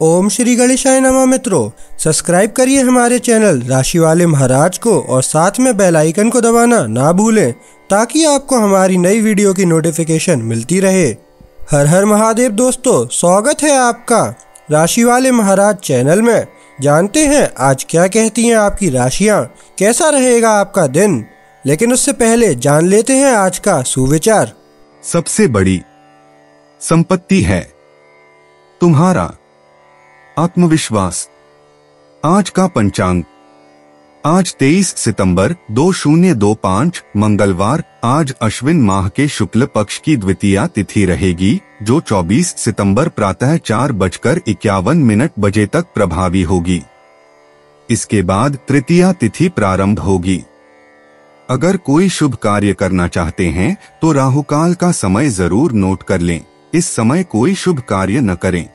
ओम श्री गणेशाय नमः। मित्रों, सब्सक्राइब करिए हमारे चैनल राशि वाले महाराज को और साथ में बेल आइकन को दबाना ना भूलें ताकि आपको हमारी नई वीडियो की नोटिफिकेशन मिलती रहे। हर हर महादेव दोस्तों, स्वागत है आपका राशि वाले महाराज चैनल में। जानते हैं आज क्या कहती हैं आपकी राशियां, कैसा रहेगा आपका दिन। लेकिन उससे पहले जान लेते हैं आज का सुविचार। सबसे बड़ी संपत्ति है तुम्हारा आत्मविश्वास। आज का पंचांग, आज 23 सितंबर 2025 मंगलवार। आज अश्विन माह के शुक्ल पक्ष की द्वितीया तिथि रहेगी जो 24 सितंबर प्रातः 4:51 बजे तक प्रभावी होगी। इसके बाद तृतीया तिथि प्रारंभ होगी। अगर कोई शुभ कार्य करना चाहते हैं तो राहुकाल का समय जरूर नोट कर लें। इस समय कोई शुभ कार्य न करें।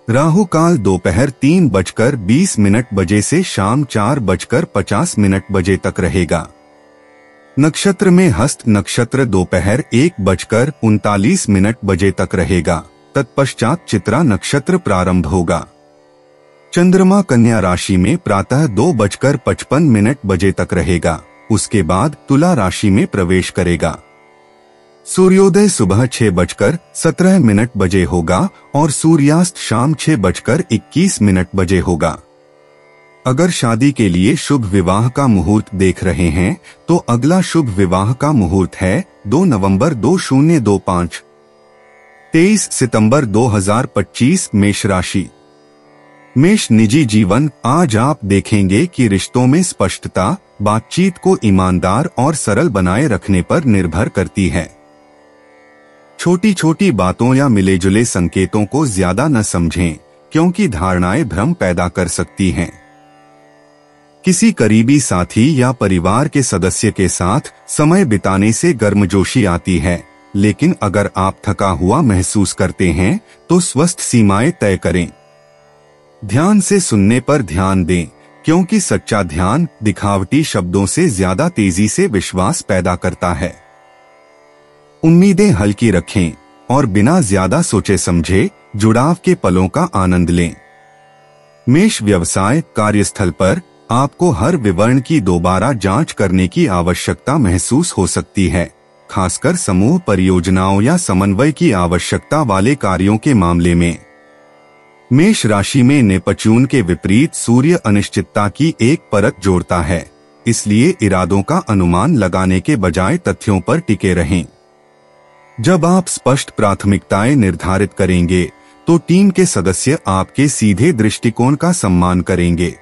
राहुकाल दोपहर 3:20 बजे से शाम 4:50 बजे तक रहेगा। नक्षत्र में हस्त नक्षत्र दोपहर 1:39 बजे तक रहेगा। तत्पश्चात चित्रा नक्षत्र प्रारंभ होगा। चंद्रमा कन्या राशि में प्रातः 2:55 बजे तक रहेगा। उसके बाद तुला राशि में प्रवेश करेगा। सूर्योदय सुबह 6:17 बजे होगा और सूर्यास्त शाम 6:21 बजे होगा। अगर शादी के लिए शुभ विवाह का मुहूर्त देख रहे हैं तो अगला शुभ विवाह का मुहूर्त है 2 नवंबर 2025। 23 सितंबर 2025 मेष राशि। मेष निजी जीवन। आज आप देखेंगे कि रिश्तों में स्पष्टता बातचीत को ईमानदार और सरल बनाए रखने पर निर्भर करती है। छोटी छोटी बातों या मिले जुले संकेतों को ज्यादा न समझें क्योंकि धारणाएं भ्रम पैदा कर सकती हैं। किसी करीबी साथी या परिवार के सदस्य के साथ समय बिताने से गर्मजोशी आती है, लेकिन अगर आप थका हुआ महसूस करते हैं तो स्वस्थ सीमाएं तय करें। ध्यान से सुनने पर ध्यान दें क्योंकि सच्चा ध्यान दिखावटी शब्दों से ज्यादा तेजी से विश्वास पैदा करता है। उम्मीदें हल्की रखें और बिना ज्यादा सोचे समझे जुड़ाव के पलों का आनंद लें। मेष व्यवसाय। कार्यस्थल पर आपको हर विवरण की दोबारा जांच करने की आवश्यकता महसूस हो सकती है, खासकर समूह परियोजनाओं या समन्वय की आवश्यकता वाले कार्यों के मामले में। मेष राशि में नेपच्यून के विपरीत सूर्य अनिश्चितता की एक परत जोड़ता है, इसलिए इरादों का अनुमान लगाने के बजाय तथ्यों पर टिके रहें। जब आप स्पष्ट प्राथमिकताएं निर्धारित करेंगे तो टीम के सदस्य आपके सीधे दृष्टिकोण का सम्मान करेंगे।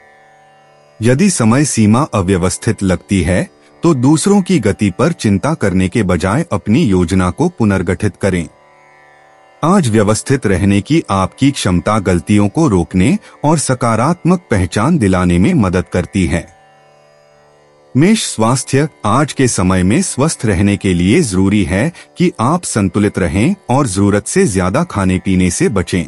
यदि समय सीमा अव्यवस्थित लगती है तो दूसरों की गति पर चिंता करने के बजाय अपनी योजना को पुनर्गठित करें। आज व्यवस्थित रहने की आपकी क्षमता गलतियों को रोकने और सकारात्मक पहचान दिलाने में मदद करती है। मेष स्वास्थ्य। आज के समय में स्वस्थ रहने के लिए जरूरी है कि आप संतुलित रहें और जरूरत से ज्यादा खाने पीने से बचें।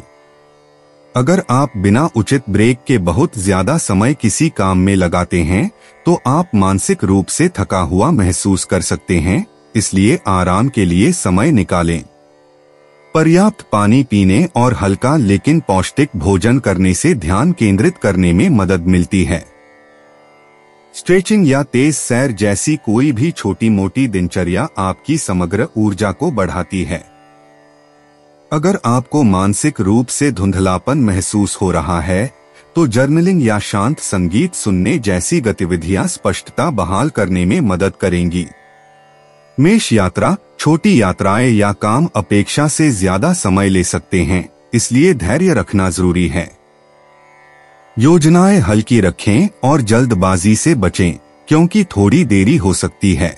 अगर आप बिना उचित ब्रेक के बहुत ज्यादा समय किसी काम में लगाते हैं तो आप मानसिक रूप से थका हुआ महसूस कर सकते हैं, इसलिए आराम के लिए समय निकालें। पर्याप्त पानी पीने और हल्का लेकिन पौष्टिक भोजन करने से ध्यान केंद्रित करने में मदद मिलती है। स्ट्रेचिंग या तेज सैर जैसी कोई भी छोटी मोटी दिनचर्या आपकी समग्र ऊर्जा को बढ़ाती है। अगर आपको मानसिक रूप से धुंधलापन महसूस हो रहा है तो जर्नलिंग या शांत संगीत सुनने जैसी गतिविधियां स्पष्टता बहाल करने में मदद करेंगी। मेष यात्रा। छोटी यात्राएं या काम अपेक्षा से ज्यादा समय ले सकते हैं, इसलिए धैर्य रखना जरूरी है। योजनाएं हल्की रखें और जल्दबाजी से बचें क्योंकि थोड़ी देरी हो सकती है।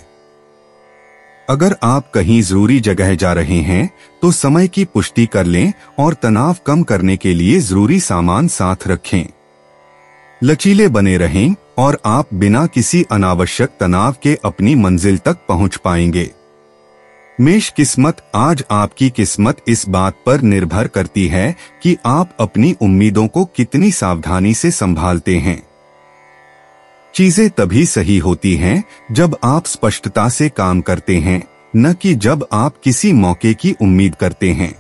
अगर आप कहीं जरूरी जगह जा रहे हैं तो समय की पुष्टि कर लें और तनाव कम करने के लिए जरूरी सामान साथ रखें। लचीले बने रहें और आप बिना किसी अनावश्यक तनाव के अपनी मंजिल तक पहुंच पाएंगे। मेष किस्मत। आज आपकी किस्मत इस बात पर निर्भर करती है कि आप अपनी उम्मीदों को कितनी सावधानी से संभालते हैं। चीजें तभी सही होती हैं जब आप स्पष्टता से काम करते हैं, न कि जब आप किसी मौके की उम्मीद करते हैं।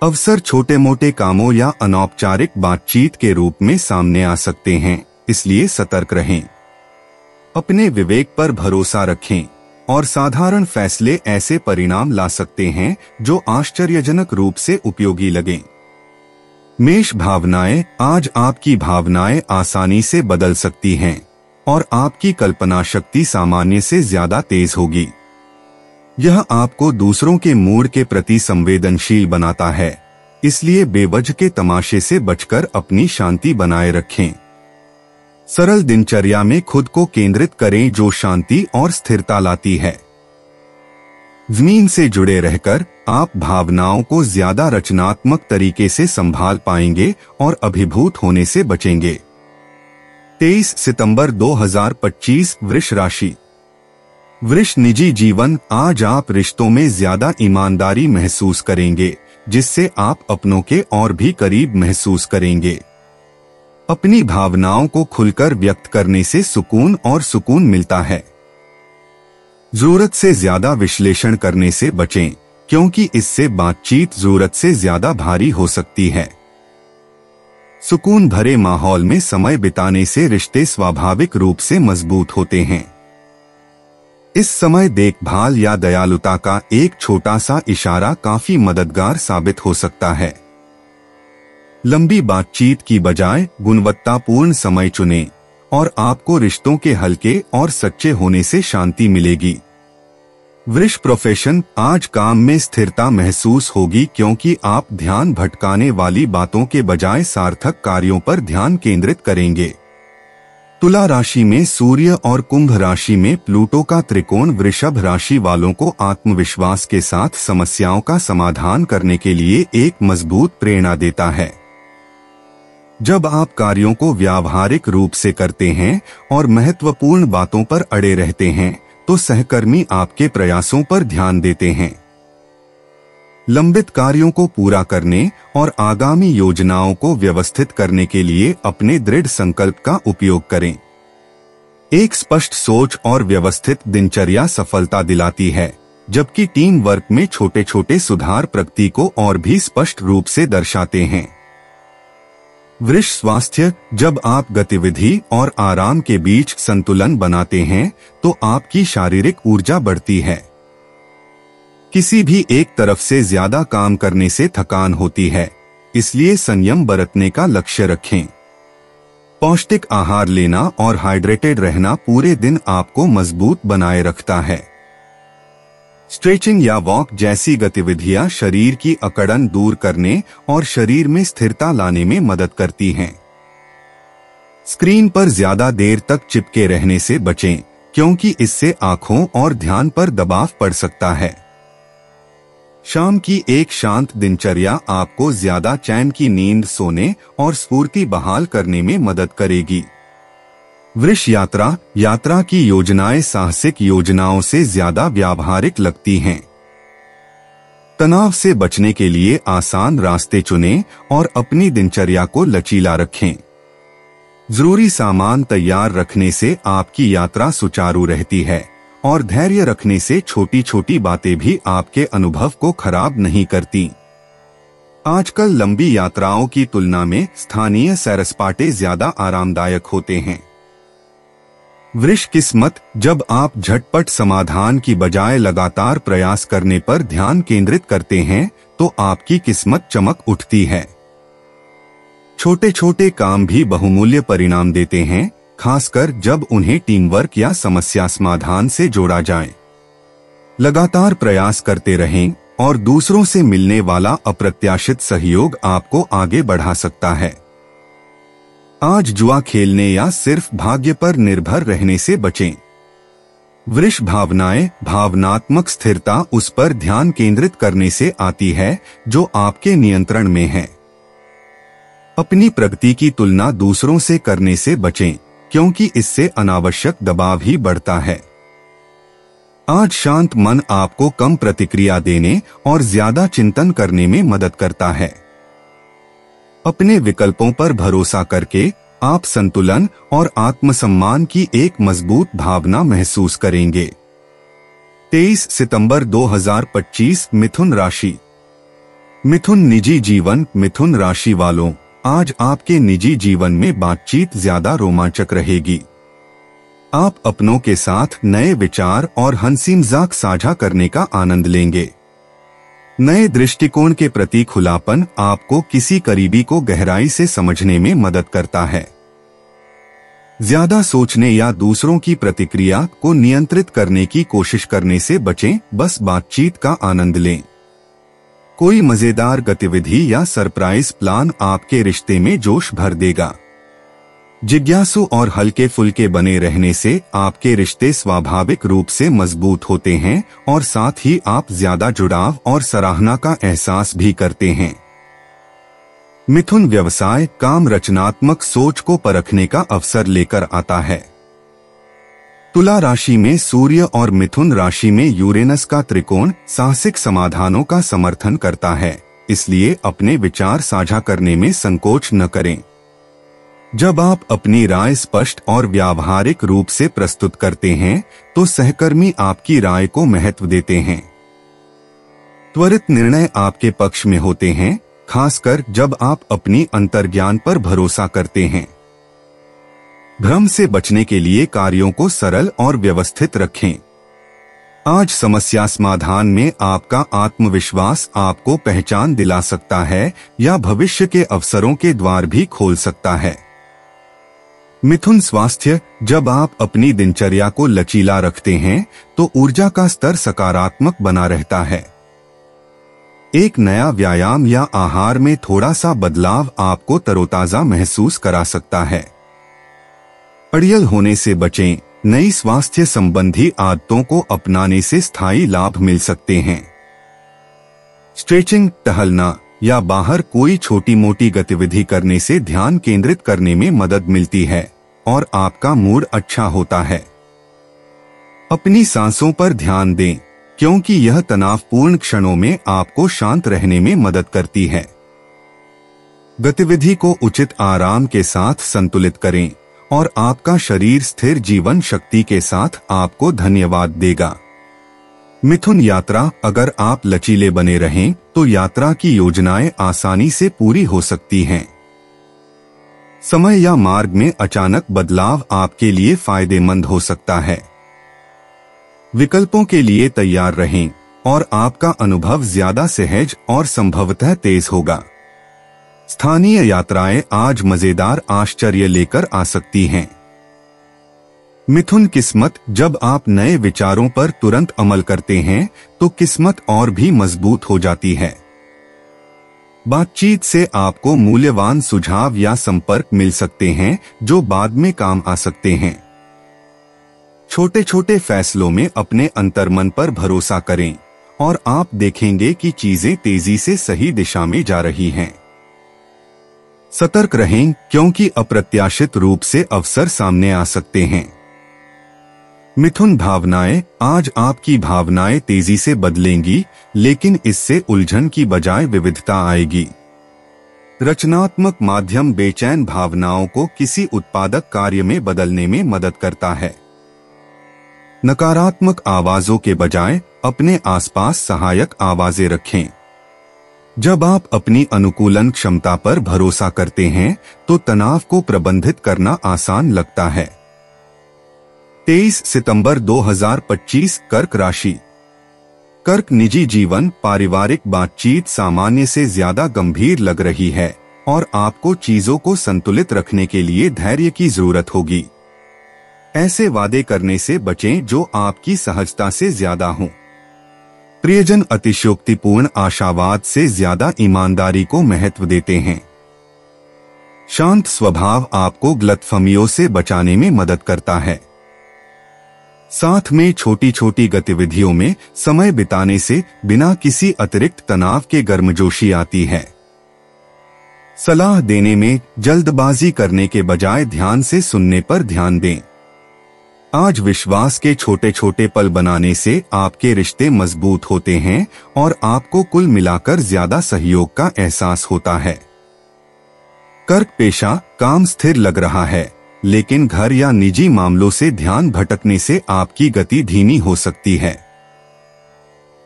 अवसर छोटे मोटे कामों या अनौपचारिक बातचीत के रूप में सामने आ सकते हैं, इसलिए सतर्क रहें। अपने विवेक पर भरोसा रखें और साधारण फैसले ऐसे परिणाम ला सकते हैं जो आश्चर्यजनक रूप से उपयोगी लगें। मेष भावनाएं। आज आपकी भावनाएं आसानी से बदल सकती हैं और आपकी कल्पना शक्ति सामान्य से ज्यादा तेज होगी। यह आपको दूसरों के मूड के प्रति संवेदनशील बनाता है, इसलिए बेवजह के तमाशे से बचकर अपनी शांति बनाए रखें। सरल दिनचर्या में खुद को केंद्रित करें जो शांति और स्थिरता लाती है। जमीन से जुड़े रहकर आप भावनाओं को ज्यादा रचनात्मक तरीके से संभाल पाएंगे और अभिभूत होने से बचेंगे। 23 सितंबर 2025 वृष राशि। वृष निजी जीवन। आज आप रिश्तों में ज्यादा ईमानदारी महसूस करेंगे, जिससे आप अपनों के और भी करीब महसूस करेंगे। अपनी भावनाओं को खुलकर व्यक्त करने से सुकून मिलता है। जरूरत से ज्यादा विश्लेषण करने से बचें, क्योंकि इससे बातचीत जरूरत से ज्यादा भारी हो सकती है। सुकून भरे माहौल में समय बिताने से रिश्ते स्वाभाविक रूप से मजबूत होते हैं। इस समय देखभाल या दयालुता का एक छोटा सा इशारा काफी मददगार साबित हो सकता है। लंबी बातचीत की बजाय गुणवत्तापूर्ण समय चुनें और आपको रिश्तों के हल्के और सच्चे होने से शांति मिलेगी। वृष प्रोफेशन। आज काम में स्थिरता महसूस होगी, क्योंकि आप ध्यान भटकाने वाली बातों के बजाय सार्थक कार्यों पर ध्यान केंद्रित करेंगे। तुला राशि में सूर्य और कुंभ राशि में प्लूटो का त्रिकोण वृषभ राशि वालों को आत्मविश्वास के साथ समस्याओं का समाधान करने के लिए एक मजबूत प्रेरणा देता है। जब आप कार्यों को व्यावहारिक रूप से करते हैं और महत्वपूर्ण बातों पर अड़े रहते हैं, तो सहकर्मी आपके प्रयासों पर ध्यान देते हैं। लंबित कार्यों को पूरा करने और आगामी योजनाओं को व्यवस्थित करने के लिए अपने दृढ़ संकल्प का उपयोग करें। एक स्पष्ट सोच और व्यवस्थित दिनचर्या सफलता दिलाती है, जबकि टीम वर्क में छोटे छोटे सुधार प्रगति को और भी स्पष्ट रूप से दर्शाते हैं। वृष स्वास्थ्य। जब आप गतिविधि और आराम के बीच संतुलन बनाते हैं, तो आपकी शारीरिक ऊर्जा बढ़ती है। किसी भी एक तरफ से ज्यादा काम करने से थकान होती है, इसलिए संयम बरतने का लक्ष्य रखें। पौष्टिक आहार लेना और हाइड्रेटेड रहना पूरे दिन आपको मजबूत बनाए रखता है। स्ट्रेचिंग या वॉक जैसी गतिविधियां शरीर की अकड़न दूर करने और शरीर में स्थिरता लाने में मदद करती हैं। स्क्रीन पर ज्यादा देर तक चिपके रहने से बचें, क्योंकि इससे आंखों और ध्यान पर दबाव पड़ सकता है। शाम की एक शांत दिनचर्या आपको ज्यादा चैन की नींद सोने और स्फूर्ति बहाल करने में मदद करेगी। वृष यात्रा की योजनाएं साहसिक योजनाओं से ज्यादा व्यावहारिक लगती हैं। तनाव से बचने के लिए आसान रास्ते चुनें और अपनी दिनचर्या को लचीला रखें। जरूरी सामान तैयार रखने से आपकी यात्रा सुचारू रहती है और धैर्य रखने से छोटी छोटी बातें भी आपके अनुभव को खराब नहीं करती। आजकल लंबी यात्राओं की तुलना में स्थानीय सैर सपाटे ज्यादा आरामदायक होते हैं। वृष किस्मत। जब आप झटपट समाधान की बजाय लगातार प्रयास करने पर ध्यान केंद्रित करते हैं, तो आपकी किस्मत चमक उठती है। छोटे छोटे काम भी बहुमूल्य परिणाम देते हैं, खासकर जब उन्हें टीम वर्क या समस्या समाधान से जोड़ा जाए। लगातार प्रयास करते रहें और दूसरों से मिलने वाला अप्रत्याशित सहयोग आपको आगे बढ़ा सकता है। आज जुआ खेलने या सिर्फ भाग्य पर निर्भर रहने से बचें। वृष भावनाएं। भावनात्मक स्थिरता उस पर ध्यान केंद्रित करने से आती है जो आपके नियंत्रण में है। अपनी प्रगति की तुलना दूसरों से करने से बचें, क्योंकि इससे अनावश्यक दबाव ही बढ़ता है। आज शांत मन आपको कम प्रतिक्रिया देने और ज्यादा चिंतन करने में मदद करता है। अपने विकल्पों पर भरोसा करके आप संतुलन और आत्मसम्मान की एक मजबूत भावना महसूस करेंगे। 23 सितंबर 2025 मिथुन राशि। मिथुन निजी जीवन। मिथुन राशि वालों, आज आपके निजी जीवन में बातचीत ज्यादा रोमांचक रहेगी। आप अपनों के साथ नए विचार और हंसी मजाक साझा करने का आनंद लेंगे। नए दृष्टिकोण के प्रति खुलापन आपको किसी करीबी को गहराई से समझने में मदद करता है। ज्यादा सोचने या दूसरों की प्रतिक्रिया को नियंत्रित करने की कोशिश करने से बचें, बस बातचीत का आनंद लें। कोई मजेदार गतिविधि या सरप्राइज प्लान आपके रिश्ते में जोश भर देगा। जिज्ञासु और हल्के फुल्के बने रहने से आपके रिश्ते स्वाभाविक रूप से मजबूत होते हैं और साथ ही आप ज्यादा जुड़ाव और सराहना का एहसास भी करते हैं। मिथुन व्यवसाय, काम रचनात्मक सोच को परखने का अवसर लेकर आता है। तुला राशि में सूर्य और मिथुन राशि में यूरेनस का त्रिकोण साहसिक समाधानों का समर्थन करता है, इसलिए अपने विचार साझा करने में संकोच न करें। जब आप अपनी राय स्पष्ट और व्यावहारिक रूप से प्रस्तुत करते हैं तो सहकर्मी आपकी राय को महत्व देते हैं। त्वरित निर्णय आपके पक्ष में होते हैं, खासकर जब आप अपनी अंतर्ज्ञान पर भरोसा करते हैं। भ्रम से बचने के लिए कार्यों को सरल और व्यवस्थित रखें। आज समस्या समाधान में आपका आत्मविश्वास आपको पहचान दिला सकता है या भविष्य के अवसरों के द्वार भी खोल सकता है। मिथुन स्वास्थ्य, जब आप अपनी दिनचर्या को लचीला रखते हैं तो ऊर्जा का स्तर सकारात्मक बना रहता है। एक नया व्यायाम या आहार में थोड़ा सा बदलाव आपको तरोताजा महसूस करा सकता है। अड़ियल होने से बचें, नई स्वास्थ्य संबंधी आदतों को अपनाने से स्थायी लाभ मिल सकते हैं। स्ट्रेचिंग, टहलना या बाहर कोई छोटी मोटी गतिविधि करने से ध्यान केंद्रित करने में मदद मिलती है और आपका मूड अच्छा होता है। अपनी सांसों पर ध्यान दें, क्योंकि यह तनावपूर्ण क्षणों में आपको शांत रहने में मदद करती है। गतिविधि को उचित आराम के साथ संतुलित करें और आपका शरीर स्थिर जीवन शक्ति के साथ आपको धन्यवाद देगा। मिथुन यात्रा, अगर आप लचीले बने रहें तो यात्रा की योजनाएं आसानी से पूरी हो सकती हैं। समय या मार्ग में अचानक बदलाव आपके लिए फायदेमंद हो सकता है। विकल्पों के लिए तैयार रहें और आपका अनुभव ज्यादा सहज और संभवतः तेज होगा। स्थानीय यात्राएं आज मजेदार आश्चर्य लेकर आ सकती हैं। मिथुन किस्मत, जब आप नए विचारों पर तुरंत अमल करते हैं तो किस्मत और भी मजबूत हो जाती है। बातचीत से आपको मूल्यवान सुझाव या संपर्क मिल सकते हैं जो बाद में काम आ सकते हैं। छोटे छोटे फैसलों में अपने अंतर्मन पर भरोसा करें और आप देखेंगे कि चीजें तेजी से सही दिशा में जा रही हैं। सतर्क रहें, क्योंकि अप्रत्याशित रूप से अवसर सामने आ सकते हैं। मिथुन भावनाएं, आज आपकी भावनाएं तेजी से बदलेंगी, लेकिन इससे उलझन की बजाय विविधता आएगी। रचनात्मक माध्यम बेचैन भावनाओं को किसी उत्पादक कार्य में बदलने में मदद करता है। नकारात्मक आवाजों के बजाय अपने आसपास सहायक आवाजें रखें। जब आप अपनी अनुकूलन क्षमता पर भरोसा करते हैं तो तनाव को प्रबंधित करना आसान लगता है। 23 सितंबर 2025 कर्क राशि। कर्क निजी जीवन, पारिवारिक बातचीत सामान्य से ज्यादा गंभीर लग रही है और आपको चीजों को संतुलित रखने के लिए धैर्य की जरूरत होगी। ऐसे वादे करने से बचें जो आपकी सहजता से ज्यादा हों। प्रियजन अतिशयोक्तिपूर्ण आशावाद से ज्यादा ईमानदारी को महत्व देते हैं। शांत स्वभाव आपको गलतफहमियों से बचाने में मदद करता है। साथ में छोटी छोटी गतिविधियों में समय बिताने से बिना किसी अतिरिक्त तनाव के गर्मजोशी आती है। सलाह देने में जल्दबाजी करने के बजाय ध्यान से सुनने पर ध्यान दें। आज विश्वास के छोटे छोटे पल बनाने से आपके रिश्ते मजबूत होते हैं और आपको कुल मिलाकर ज्यादा सहयोग का एहसास होता है। कर्क पेशा, काम स्थिर लग रहा है, लेकिन घर या निजी मामलों से ध्यान भटकने से आपकी गति धीमी हो सकती है।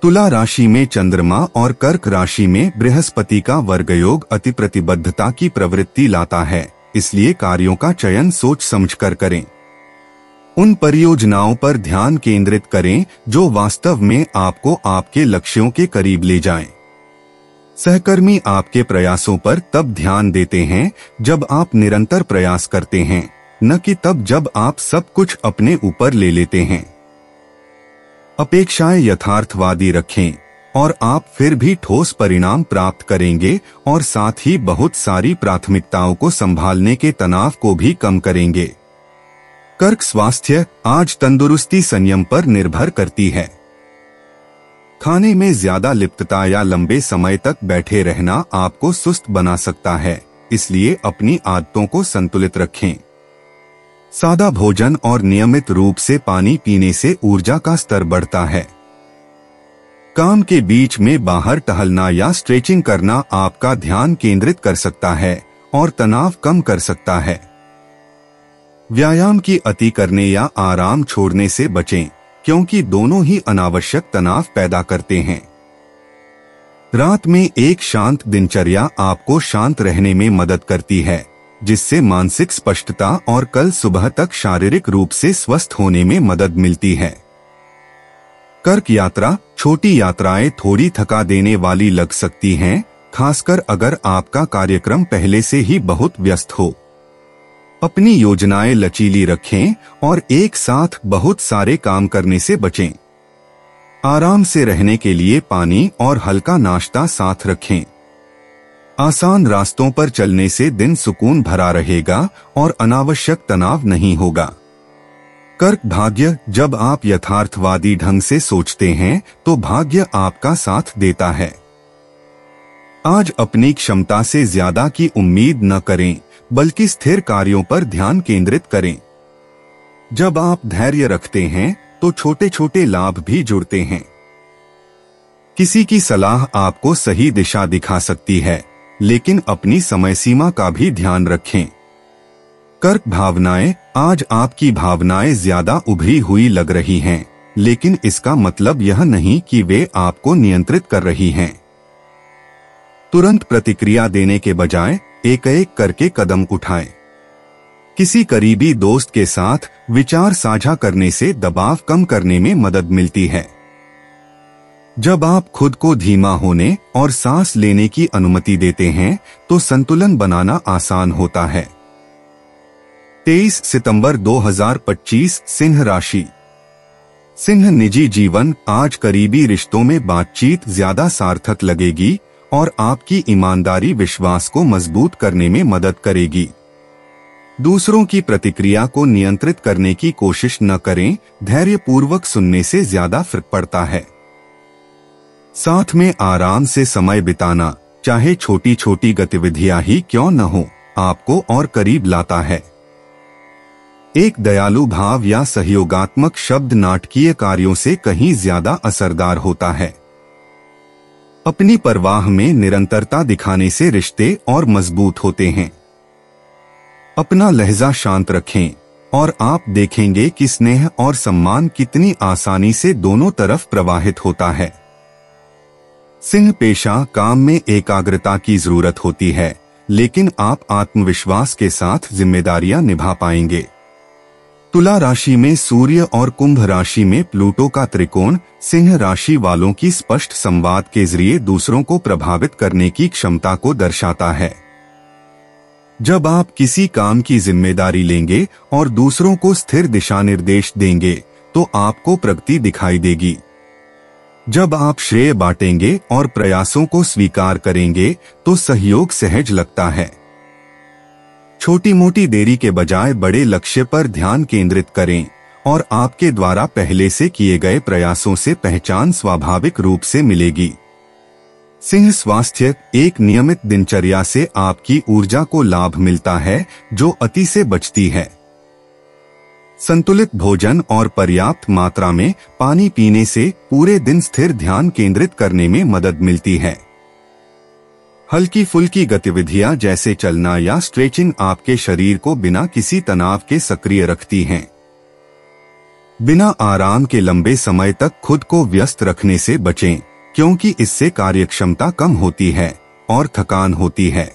तुला राशि में चंद्रमा और कर्क राशि में बृहस्पति का वर्गयोग अति प्रतिबद्धता की प्रवृत्ति लाता है, इसलिए कार्यों का चयन सोच समझकर करें। उन परियोजनाओं पर ध्यान केंद्रित करें जो वास्तव में आपको आपके लक्ष्यों के करीब ले जाएं। सहकर्मी आपके प्रयासों पर तब ध्यान देते हैं जब आप निरंतर प्रयास करते हैं, न कि तब जब आप सब कुछ अपने ऊपर ले लेते हैं। अपेक्षाएं यथार्थवादी रखें और आप फिर भी ठोस परिणाम प्राप्त करेंगे और साथ ही बहुत सारी प्राथमिकताओं को संभालने के तनाव को भी कम करेंगे। कर्क स्वास्थ्य आज तंदुरुस्ती संयम पर निर्भर करती है। खाने में ज्यादा लिप्तता या लंबे समय तक बैठे रहना आपको सुस्त बना सकता है, इसलिए अपनी आदतों को संतुलित रखें। सादा भोजन और नियमित रूप से पानी पीने से ऊर्जा का स्तर बढ़ता है। काम के बीच में बाहर टहलना या स्ट्रेचिंग करना आपका ध्यान केंद्रित कर सकता है और तनाव कम कर सकता है। व्यायाम की अति करने या आराम छोड़ने से बचें, क्योंकि दोनों ही अनावश्यक तनाव पैदा करते हैं। रात में एक शांत दिनचर्या आपको शांत रहने में मदद करती है, जिससे मानसिक स्पष्टता और कल सुबह तक शारीरिक रूप से स्वस्थ होने में मदद मिलती है। कर्क यात्रा छोटी यात्राएं थोड़ी थका देने वाली लग सकती हैं, खासकर अगर आपका कार्यक्रम पहले से ही बहुत व्यस्त हो। अपनी योजनाएं लचीली रखें और एक साथ बहुत सारे काम करने से बचें। आराम से रहने के लिए पानी और हल्का नाश्ता साथ रखें। आसान रास्तों पर चलने से दिन सुकून भरा रहेगा और अनावश्यक तनाव नहीं होगा। कर्क भाग्य जब आप यथार्थवादी ढंग से सोचते हैं तो भाग्य आपका साथ देता है। आज अपनी क्षमता से ज्यादा की उम्मीद न करें, बल्कि स्थिर कार्यों पर ध्यान केंद्रित करें। जब आप धैर्य रखते हैं तो छोटे छोटे लाभ भी जुड़ते हैं। किसी की सलाह आपको सही दिशा दिखा सकती है, लेकिन अपनी समय सीमा का भी ध्यान रखें। कर्क भावनाएं आज आपकी भावनाएं ज्यादा उभरी हुई लग रही हैं, लेकिन इसका मतलब यह नहीं कि वे आपको नियंत्रित कर रही हैं। तुरंत प्रतिक्रिया देने के बजाय एक एक करके कदम उठाएं। किसी करीबी दोस्त के साथ विचार साझा करने से दबाव कम करने में मदद मिलती है। जब आप खुद को धीमा होने और सांस लेने की अनुमति देते हैं तो संतुलन बनाना आसान होता है। 23 सितंबर 2025 सिंह राशि। सिंह निजी जीवन आज करीबी रिश्तों में बातचीत ज्यादा सार्थक लगेगी और आपकी ईमानदारी विश्वास को मजबूत करने में मदद करेगी। दूसरों की प्रतिक्रिया को नियंत्रित करने की कोशिश न करें, धैर्यपूर्वक सुनने से ज्यादा फर्क पड़ता है। साथ में आराम से समय बिताना, चाहे छोटी छोटी गतिविधियां ही क्यों न हो, आपको और करीब लाता है। एक दयालु भाव या सहयोगात्मक शब्द नाटकीय कार्यों से कहीं ज्यादा असरदार होता है। अपनी परवाह में निरंतरता दिखाने से रिश्ते और मजबूत होते हैं। अपना लहजा शांत रखें और आप देखेंगे कि स्नेह और सम्मान कितनी आसानी से दोनों तरफ प्रवाहित होता है। सिंह पेशा काम में एकाग्रता की जरूरत होती है, लेकिन आप आत्मविश्वास के साथ जिम्मेदारियां निभा पाएंगे। तुला राशि में सूर्य और कुंभ राशि में प्लूटो का त्रिकोण सिंह राशि वालों की स्पष्ट संवाद के जरिए दूसरों को प्रभावित करने की क्षमता को दर्शाता है। जब आप किसी काम की जिम्मेदारी लेंगे और दूसरों को स्थिर दिशा निर्देश देंगे तो आपको प्रगति दिखाई देगी। जब आप श्रेय बांटेंगे और प्रयासों को स्वीकार करेंगे तो सहयोग सहज लगता है। छोटी मोटी देरी के बजाय बड़े लक्ष्य पर ध्यान केंद्रित करें और आपके द्वारा पहले से किए गए प्रयासों से पहचान स्वाभाविक रूप से मिलेगी। सिंह स्वास्थ्य एक नियमित दिनचर्या से आपकी ऊर्जा को लाभ मिलता है जो अति से बचती है। संतुलित भोजन और पर्याप्त मात्रा में पानी पीने से पूरे दिन स्थिर ध्यान केंद्रित करने में मदद मिलती है। हल्की फुल्की गतिविधियां जैसे चलना या स्ट्रेचिंग आपके शरीर को बिना किसी तनाव के सक्रिय रखती हैं। बिना आराम के लंबे समय तक खुद को व्यस्त रखने से बचें, क्योंकि इससे कार्यक्षमता कम होती है और थकान होती है।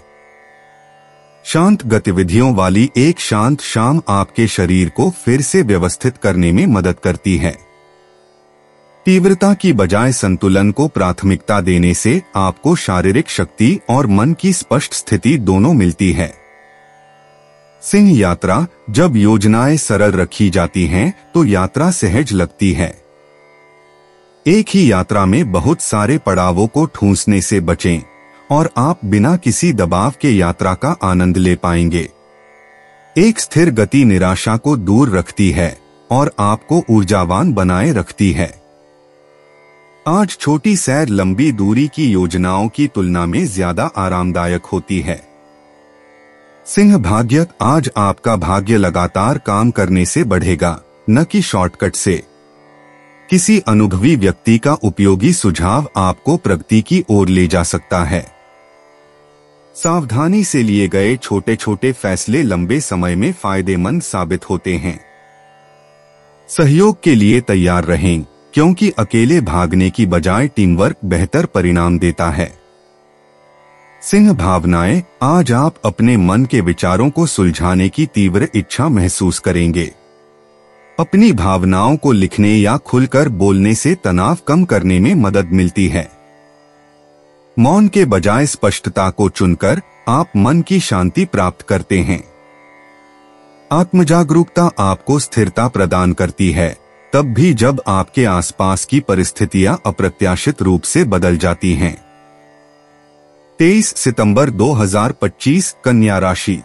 शांत गतिविधियों वाली एक शांत शाम आपके शरीर को फिर से व्यवस्थित करने में मदद करती है। तीव्रता की बजाय संतुलन को प्राथमिकता देने से आपको शारीरिक शक्ति और मन की स्पष्ट स्थिति दोनों मिलती है। सिंह यात्रा। जब योजनाएं सरल रखी जाती हैं तो यात्रा सहज लगती है। एक ही यात्रा में बहुत सारे पड़ावों को ठूंसने से बचें और आप बिना किसी दबाव के यात्रा का आनंद ले पाएंगे। एक स्थिर गति निराशा को दूर रखती है और आपको ऊर्जावान बनाए रखती है। आज छोटी सैर लंबी दूरी की योजनाओं की तुलना में ज्यादा आरामदायक होती है। सिंह भाग्य। आज आपका भाग्य लगातार काम करने से बढ़ेगा, न कि शॉर्टकट से। किसी अनुभवी व्यक्ति का उपयोगी सुझाव आपको प्रगति की ओर ले जा सकता है। सावधानी से लिए गए छोटे छोटे फैसले लंबे समय में फायदेमंद साबित होते हैं। सहयोग के लिए तैयार रहें, क्योंकि अकेले भागने की बजाय टीम वर्क बेहतर परिणाम देता है। सिंह भावनाएं। आज आप अपने मन के विचारों को सुलझाने की तीव्र इच्छा महसूस करेंगे। अपनी भावनाओं को लिखने या खुलकर बोलने से तनाव कम करने में मदद मिलती है। मौन के बजाय स्पष्टता को चुनकर आप मन की शांति प्राप्त करते हैं। आत्मजागरूकता आपको स्थिरता प्रदान करती है, तब भी जब आपके आसपास की परिस्थितियां अप्रत्याशित रूप से बदल जाती हैं। 23 सितंबर 2025। कन्या राशि।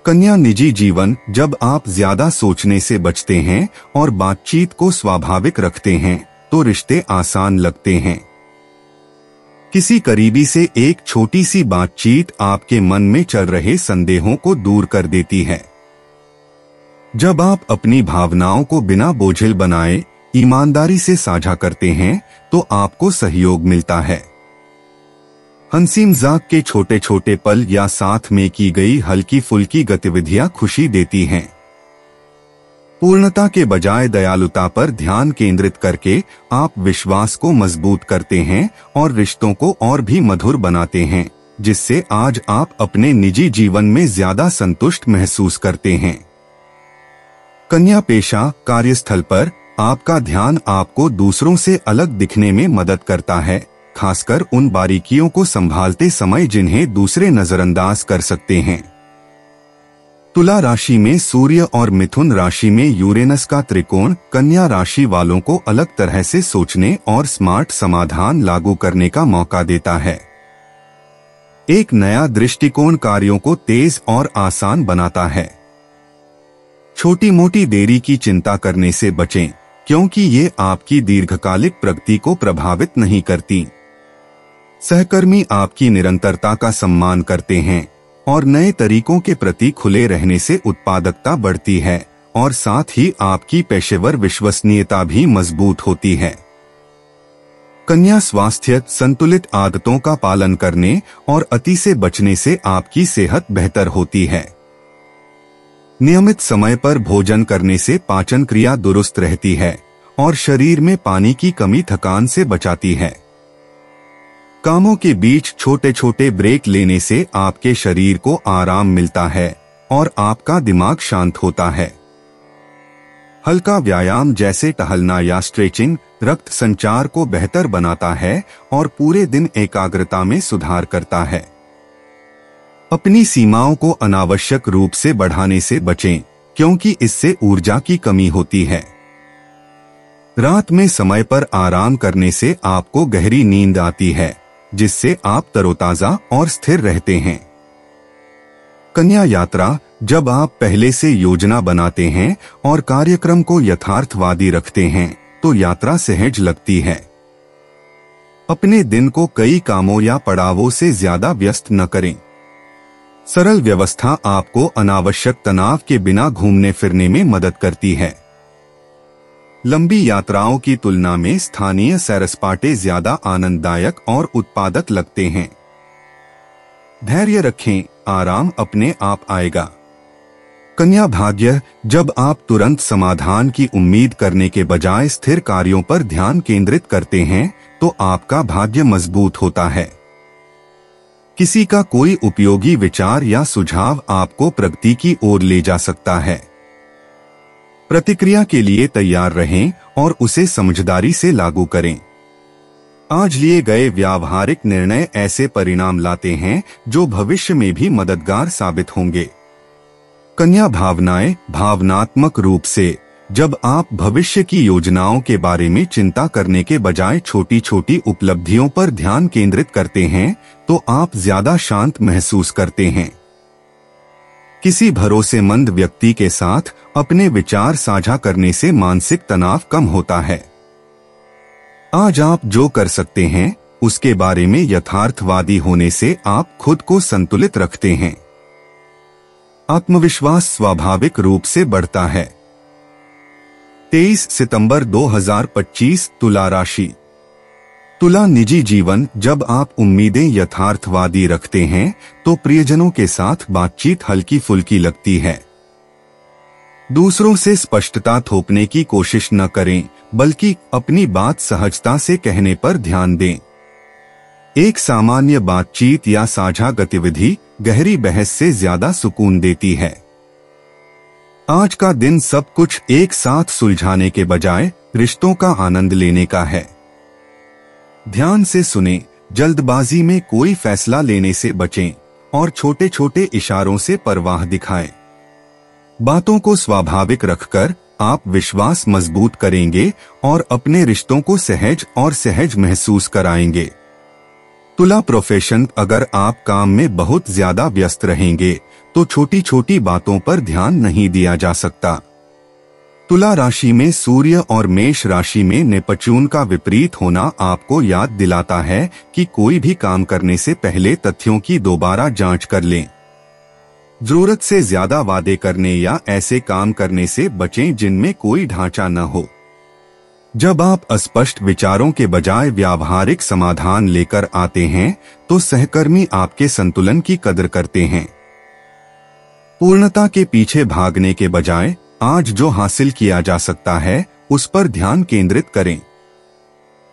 कन्या निजी जीवन। जब आप ज्यादा सोचने से बचते हैं और बातचीत को स्वाभाविक रखते हैं तो रिश्ते आसान लगते हैं। किसी करीबी से एक छोटी सी बातचीत आपके मन में चल रहे संदेहों को दूर कर देती है। जब आप अपनी भावनाओं को बिना बोझिल बनाए ईमानदारी से साझा करते हैं तो आपको सहयोग मिलता है। हंसी मजाक के छोटे छोटे पल या साथ में की गई हल्की फुल्की गतिविधियां खुशी देती हैं। पूर्णता के बजाय दयालुता पर ध्यान केंद्रित करके आप विश्वास को मजबूत करते हैं और रिश्तों को और भी मधुर बनाते हैं, जिससे आज आप अपने निजी जीवन में ज्यादा संतुष्ट महसूस करते हैं। कन्या पेशा। कार्यस्थल पर आपका ध्यान आपको दूसरों से अलग दिखने में मदद करता है, खासकर उन बारीकियों को संभालते समय जिन्हें दूसरे नजरअंदाज कर सकते हैं। तुला राशि में सूर्य और मिथुन राशि में यूरेनस का त्रिकोण कन्या राशि वालों को अलग तरह से सोचने और स्मार्ट समाधान लागू करने का मौका देता है। एक नया दृष्टिकोण कार्यों को तेज और आसान बनाता है। छोटी मोटी देरी की चिंता करने से बचें, क्योंकि ये आपकी दीर्घकालिक प्रगति को प्रभावित नहीं करती। सहकर्मी आपकी निरंतरता का सम्मान करते हैं और नए तरीकों के प्रति खुले रहने से उत्पादकता बढ़ती है और साथ ही आपकी पेशेवर विश्वसनीयता भी मजबूत होती है। कन्या स्वास्थ्य। संतुलित आदतों का पालन करने और अति से बचने से आपकी सेहत बेहतर होती है। नियमित समय पर भोजन करने से पाचन क्रिया दुरुस्त रहती है और शरीर में पानी की कमी थकान से बचाती है। कामों के बीच छोटे छोटे ब्रेक लेने से आपके शरीर को आराम मिलता है और आपका दिमाग शांत होता है। हल्का व्यायाम जैसे टहलना या स्ट्रेचिंग रक्त संचार को बेहतर बनाता है और पूरे दिन एकाग्रता में सुधार करता है। अपनी सीमाओं को अनावश्यक रूप से बढ़ाने से बचें, क्योंकि इससे ऊर्जा की कमी होती है। रात में समय पर आराम करने से आपको गहरी नींद आती है, जिससे आप तरोताजा और स्थिर रहते हैं। कन्या यात्रा। जब आप पहले से योजना बनाते हैं और कार्यक्रम को यथार्थवादी रखते हैं तो यात्रा सहज लगती है। अपने दिन को कई कामों या पड़ावों से ज्यादा व्यस्त न करें। सरल व्यवस्था आपको अनावश्यक तनाव के बिना घूमने फिरने में मदद करती है। लंबी यात्राओं की तुलना में स्थानीय सैर-सपाटे ज्यादा आनंददायक और उत्पादक लगते हैं। धैर्य रखें, आराम अपने आप आएगा। कन्या भाग्य, जब आप तुरंत समाधान की उम्मीद करने के बजाय स्थिर कार्यों पर ध्यान केंद्रित करते हैं तो आपका भाग्य मजबूत होता है। किसी का कोई उपयोगी विचार या सुझाव आपको प्रगति की ओर ले जा सकता है। प्रतिक्रिया के लिए तैयार रहें और उसे समझदारी से लागू करें। आज लिए गए व्यावहारिक निर्णय ऐसे परिणाम लाते हैं जो भविष्य में भी मददगार साबित होंगे। कन्या भावनाएं, भावनात्मक रूप से जब आप भविष्य की योजनाओं के बारे में चिंता करने के बजाय छोटी छोटी उपलब्धियों पर ध्यान केंद्रित करते हैं तो आप ज्यादा शांत महसूस करते हैं। किसी भरोसेमंद व्यक्ति के साथ अपने विचार साझा करने से मानसिक तनाव कम होता है। आज आप जो कर सकते हैं उसके बारे में यथार्थवादी होने से आप खुद को संतुलित रखते हैं। आत्मविश्वास स्वाभाविक रूप से बढ़ता है। 23 सितंबर 2025 तुला राशि। तुला निजी जीवन, जब आप उम्मीदें यथार्थवादी रखते हैं तो प्रियजनों के साथ बातचीत हल्की फुल्की लगती है। दूसरों से स्पष्टता थोपने की कोशिश न करें, बल्कि अपनी बात सहजता से कहने पर ध्यान दें। एक सामान्य बातचीत या साझा गतिविधि गहरी बहस से ज्यादा सुकून देती है। आज का दिन सब कुछ एक साथ सुलझाने के बजाय रिश्तों का आनंद लेने का है। ध्यान से सुनें, जल्दबाजी में कोई फैसला लेने से बचें और छोटे छोटे इशारों से परवाह दिखाएं। बातों को स्वाभाविक रखकर आप विश्वास मजबूत करेंगे और अपने रिश्तों को सहज और सहज महसूस कराएंगे। तुला प्रोफेशन, अगर आप काम में बहुत ज्यादा व्यस्त रहेंगे तो छोटी छोटी बातों पर ध्यान नहीं दिया जा सकता। तुला राशि में सूर्य और मेष राशि में नेपच्यून का विपरीत होना आपको याद दिलाता है कि कोई भी काम करने से पहले तथ्यों की दोबारा जांच कर लें। जरूरत से ज्यादा वादे करने या ऐसे काम करने से बचें जिनमें कोई ढांचा न हो। जब आप अस्पष्ट विचारों के बजाय व्यावहारिक समाधान लेकर आते हैं तो सहकर्मी आपके संतुलन की कदर करते हैं। पूर्णता के पीछे भागने के बजाय आज जो हासिल किया जा सकता है उस पर ध्यान केंद्रित करें।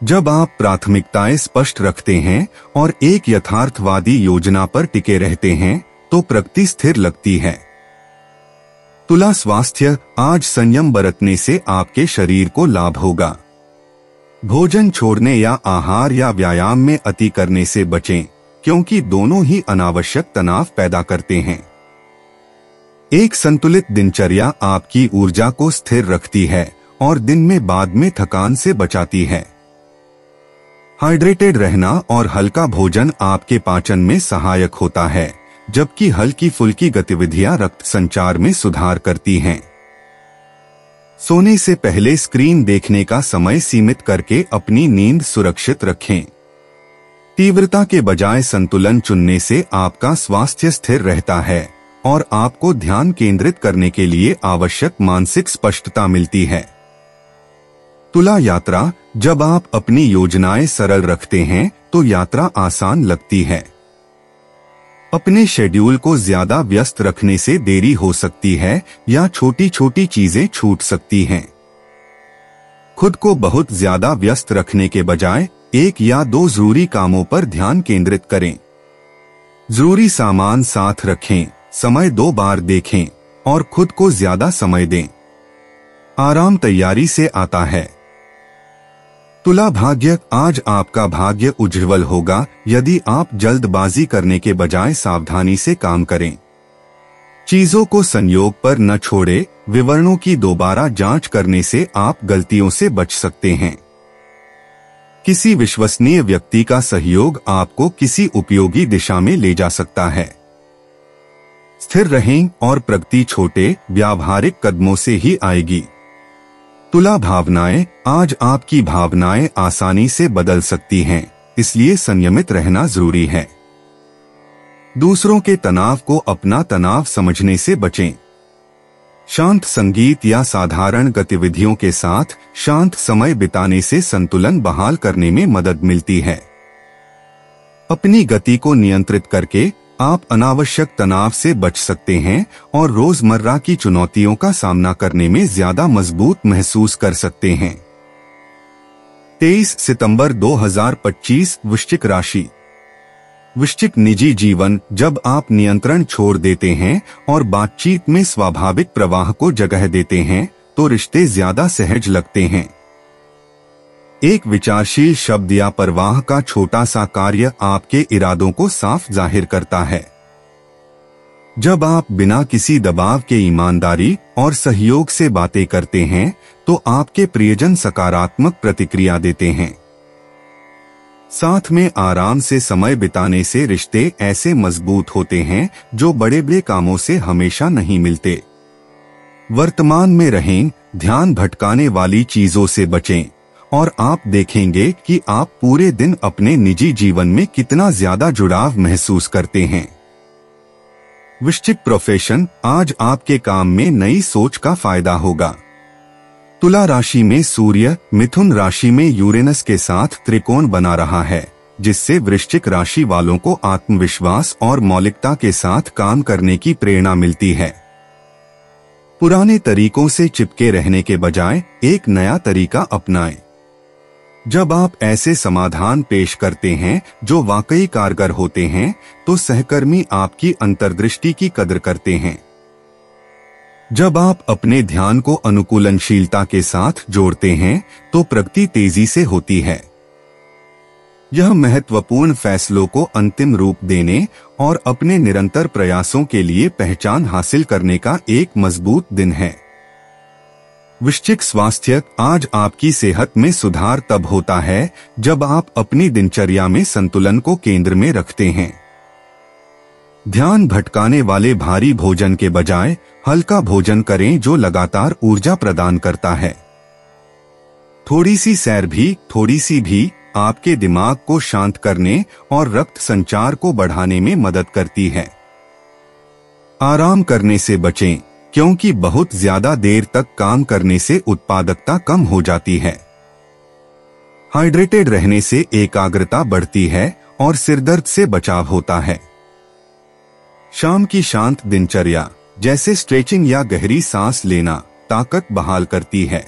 जब आप प्राथमिकताएं स्पष्ट रखते हैं और एक यथार्थवादी योजना पर टिके रहते हैं तो प्रगति स्थिर लगती है। तुला स्वास्थ्य, आज संयम बरतने से आपके शरीर को लाभ होगा। भोजन छोड़ने या आहार या व्यायाम में अति करने से बचें, क्योंकि दोनों ही अनावश्यक तनाव पैदा करते हैं। एक संतुलित दिनचर्या आपकी ऊर्जा को स्थिर रखती है और दिन में बाद में थकान से बचाती है। हाइड्रेटेड रहना और हल्का भोजन आपके पाचन में सहायक होता है, जबकि हल्की फुल्की गतिविधियां रक्त संचार में सुधार करती हैं। सोने से पहले स्क्रीन देखने का समय सीमित करके अपनी नींद सुरक्षित रखें। तीव्रता के बजाय संतुलन चुनने से आपका स्वास्थ्य स्थिर रहता है और आपको ध्यान केंद्रित करने के लिए आवश्यक मानसिक स्पष्टता मिलती है। तुला यात्रा, जब आप अपनी योजनाएं सरल रखते हैं तो यात्रा आसान लगती है। अपने शेड्यूल को ज्यादा व्यस्त रखने से देरी हो सकती है या छोटी छोटी चीजें छूट सकती हैं। खुद को बहुत ज्यादा व्यस्त रखने के बजाय एक या दो जरूरी कामों पर ध्यान केंद्रित करें। जरूरी सामान साथ रखें, समय 2 बार देखें और खुद को ज्यादा समय दें। आराम तैयारी से आता है। तुला भाग्य, आज आपका भाग्य उज्ज्वल होगा यदि आप जल्दबाजी करने के बजाय सावधानी से काम करें। चीजों को संयोग पर न छोड़े, विवरणों की दोबारा जांच करने से आप गलतियों से बच सकते हैं। किसी विश्वसनीय व्यक्ति का सहयोग आपको किसी उपयोगी दिशा में ले जा सकता है। स्थिर रहें और प्रगति छोटे व्यावहारिक कदमों से ही आएगी। तुला भावनाएं, आज आपकी भावनाएं आसानी से बदल सकती हैं, इसलिए संयमित रहना जरूरी है। दूसरों के तनाव को अपना तनाव समझने से बचें। शांत संगीत या साधारण गतिविधियों के साथ शांत समय बिताने से संतुलन बहाल करने में मदद मिलती है। अपनी गति को नियंत्रित करके आप अनावश्यक तनाव से बच सकते हैं और रोजमर्रा की चुनौतियों का सामना करने में ज्यादा मजबूत महसूस कर सकते हैं। 23 सितंबर 2025 वृश्चिक राशि। वृश्चिक निजी जीवन। जब आप नियंत्रण छोड़ देते हैं और बातचीत में स्वाभाविक प्रवाह को जगह देते हैं तो रिश्ते ज्यादा सहज लगते हैं। एक विचारशील शब्द या परवाह का छोटा सा कार्य आपके इरादों को साफ जाहिर करता है। जब आप बिना किसी दबाव के ईमानदारी और सहयोग से बातें करते हैं तो आपके प्रियजन सकारात्मक प्रतिक्रिया देते हैं। साथ में आराम से समय बिताने से रिश्ते ऐसे मजबूत होते हैं जो बड़े बड़े कामों से हमेशा नहीं मिलते। वर्तमान में रहें, ध्यान भटकाने वाली चीजों से बचें और आप देखेंगे कि आप पूरे दिन अपने निजी जीवन में कितना ज्यादा जुड़ाव महसूस करते हैं। वृश्चिक प्रोफेशन। आज आपके काम में नई सोच का फायदा होगा। तुला राशि में सूर्य मिथुन राशि में यूरेनस के साथ त्रिकोण बना रहा है, जिससे वृश्चिक राशि वालों को आत्मविश्वास और मौलिकता के साथ काम करने की प्रेरणा मिलती है। पुराने तरीकों से चिपके रहने के बजाय एक नया तरीका अपनाएं। जब आप ऐसे समाधान पेश करते हैं जो वाकई कारगर होते हैं तो सहकर्मी आपकी अंतर्दृष्टि की कदर करते हैं। जब आप अपने ध्यान को अनुकूलनशीलता के साथ जोड़ते हैं तो प्रगति तेजी से होती है। यह महत्वपूर्ण फैसलों को अंतिम रूप देने और अपने निरंतर प्रयासों के लिए पहचान हासिल करने का एक मजबूत दिन है। वृश्चिक स्वास्थ्य। आज आपकी सेहत में सुधार तब होता है जब आप अपनी दिनचर्या में संतुलन को केंद्र में रखते हैं। ध्यान भटकाने वाले भारी भोजन के बजाय हल्का भोजन करें जो लगातार ऊर्जा प्रदान करता है। थोड़ी सी भी आपके दिमाग को शांत करने और रक्त संचार को बढ़ाने में मदद करती है। आराम करने से बचें, क्योंकि बहुत ज्यादा देर तक काम करने से उत्पादकता कम हो जाती है। हाइड्रेटेड रहने से एकाग्रता बढ़ती है और सिरदर्द से बचाव होता है। शाम की शांत दिनचर्या जैसे स्ट्रेचिंग या गहरी सांस लेना ताकत बहाल करती है।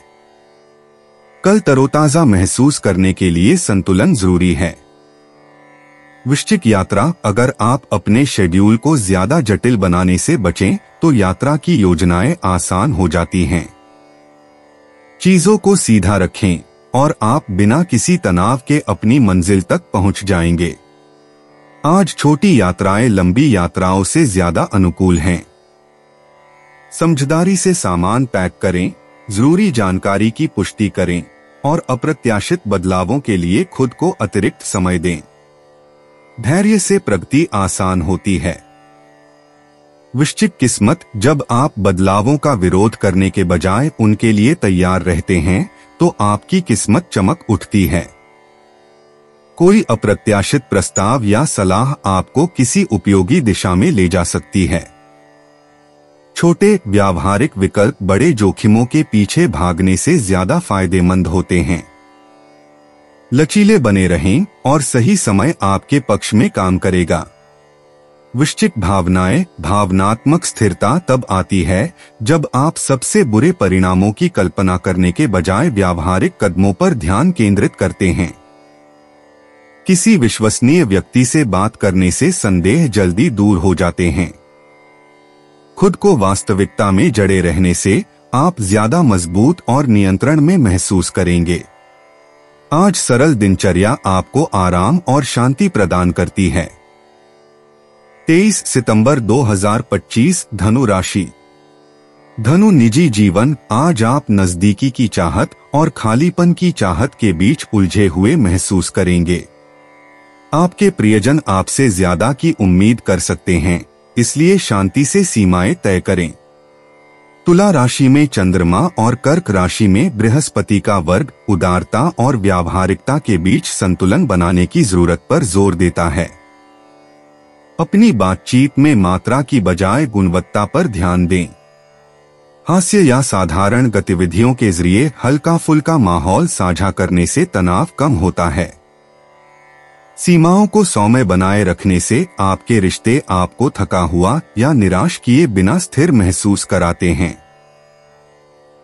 कल तरोताजा महसूस करने के लिए संतुलन जरूरी है। वृश्चिक यात्रा। अगर आप अपने शेड्यूल को ज्यादा जटिल बनाने से बचें तो यात्रा की योजनाएं आसान हो जाती हैं। चीजों को सीधा रखें और आप बिना किसी तनाव के अपनी मंजिल तक पहुंच जाएंगे। आज छोटी यात्राएं लंबी यात्राओं से ज्यादा अनुकूल हैं। समझदारी से सामान पैक करें, जरूरी जानकारी की पुष्टि करें और अप्रत्याशित बदलावों के लिए खुद को अतिरिक्त समय दें। धैर्य से प्रगति आसान होती है। वृश्चिक किस्मत। जब आप बदलावों का विरोध करने के बजाय उनके लिए तैयार रहते हैं तो आपकी किस्मत चमक उठती है। कोई अप्रत्याशित प्रस्ताव या सलाह आपको किसी उपयोगी दिशा में ले जा सकती है। छोटे व्यावहारिक विकल्प बड़े जोखिमों के पीछे भागने से ज्यादा फायदेमंद होते हैं। लचीले बने रहें और सही समय आपके पक्ष में काम करेगा। वृश्चिक भावनाएं। भावनात्मक स्थिरता तब आती है जब आप सबसे बुरे परिणामों की कल्पना करने के बजाय व्यावहारिक कदमों पर ध्यान केंद्रित करते हैं। किसी विश्वसनीय व्यक्ति से बात करने से संदेह जल्दी दूर हो जाते हैं। खुद को वास्तविकता में जड़े रहने से आप ज्यादा मजबूत और नियंत्रण में महसूस करेंगे। आज सरल दिनचर्या आपको आराम और शांति प्रदान करती है। 23 सितंबर 2025 धनु राशि। धनु निजी जीवन। आज आप नजदीकी की चाहत और खालीपन की चाहत के बीच उलझे हुए महसूस करेंगे। आपके प्रियजन आपसे ज्यादा की उम्मीद कर सकते हैं, इसलिए शांति से सीमाएं तय करें। तुला राशि में चंद्रमा और कर्क राशि में बृहस्पति का वर्ग उदारता और व्यावहारिकता के बीच संतुलन बनाने की जरूरत पर जोर देता है। अपनी बातचीत में मात्रा की बजाय गुणवत्ता पर ध्यान दें। हास्य या साधारण गतिविधियों के जरिए हल्का फुल्का माहौल साझा करने से तनाव कम होता है। सीमाओं को सौम्य बनाए रखने से आपके रिश्ते आपको थका हुआ या निराश किए बिना स्थिर महसूस कराते हैं।